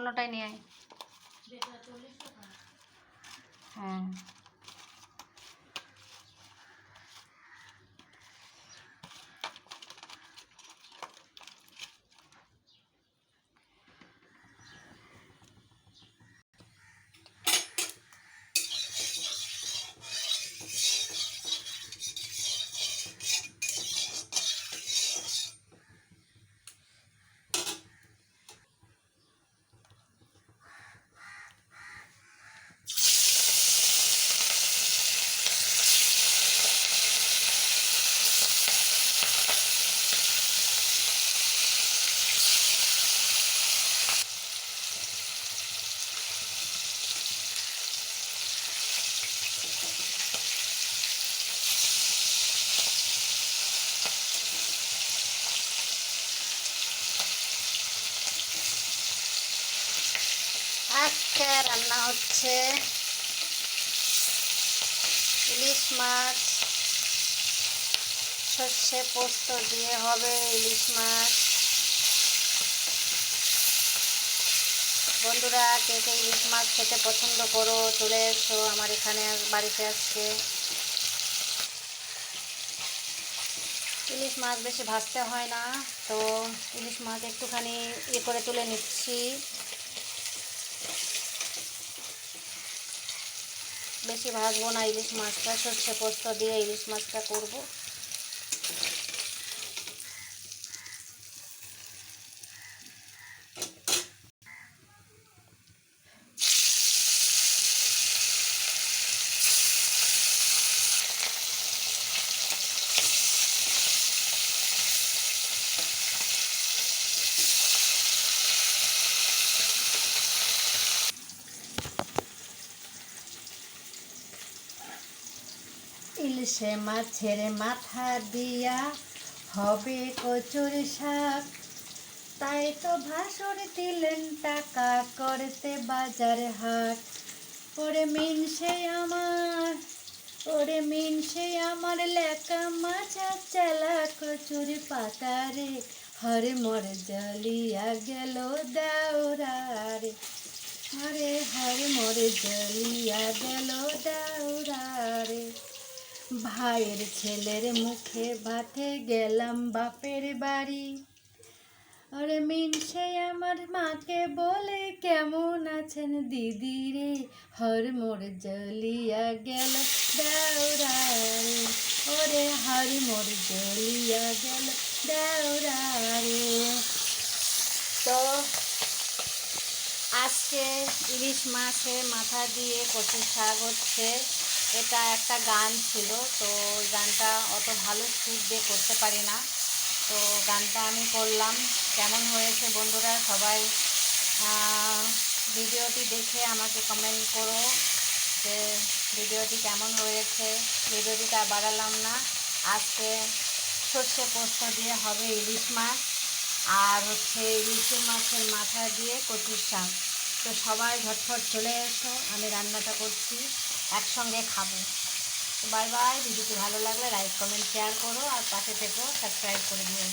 অন্যটাই নিয়ে আয়। হ্যাঁ আজকে রান্না হচ্ছে ইলিশ মাছ, সর্ষে পোস্ত দিয়ে হবে ইলিশ মাছ। বন্ধুরা কে কে ইলিশ মাছ খেতে পছন্দ করো চলে এসো আমার এখানে বাড়িতে। আজকে ইলিশ মাছ বেশি ভাজতে হয় না, তো ইলিশ মাছ একটুখানি করে তুলে নিচ্ছি। বেশি ভাজবো না ইলিশ মাছটা, সর্ষে পোস্ত দিয়ে ইলিশ মাছটা করব। ইলিশে মাছের মাথা দিয়া হবে কচুর শাক, তাই তো ভাসুর দিলেন টাকা করতে বাজার হাট। ওরে মিনসে আমার লেকা মাছা চেলা কচুর পাতারে, হরে মর জ্বলিয়া গেল দেওরারে, হরে হরে মর জ্বলিয়া গেল দেওরারে। ভাইয়ের ছেলের মুখে ভাতে গেলাম বাপের বাড়ি, আরে মিনসে আমার মাকে বলে কেমন আছেন দিদি রে, হর মোর জ্বলিয়া গেল দেওরারে, ওরে হর মোর জ্বলিয়া গেল দেওরারে। তো আজকে ইলিশ মাছের মাথা দিয়ে কচুর শাক হচ্ছে। এটা একটা গান ছিল, তো গানটা অত ভালো সুর দিয়ে করতে পারি না, তো গানটা আমি করলাম। কেমন হয়েছে বন্ধুরা সবাই ভিডিওটি দেখে আমাকে কমেন্ট করো যে ভিডিওটি কেমন হয়েছে। ভিডিওটি তা বাড়ালাম না। আজকে সর্ষে পোস্ত দিয়ে হবে ইলিশ মাছ, আর হচ্ছে ইলিশ মাছের মাথা দিয়ে কচুর শাক। তো সবাই ঝটফট চলে এসো, আমি রান্নাটা করছি, একসঙ্গে খাবো। Bye bye. ভিডিওটি ভালো লাগলে লাইক কমেন্ট শেয়ার করো, আর পাশে থেকেও সাবস্ক্রাইব করে দিও।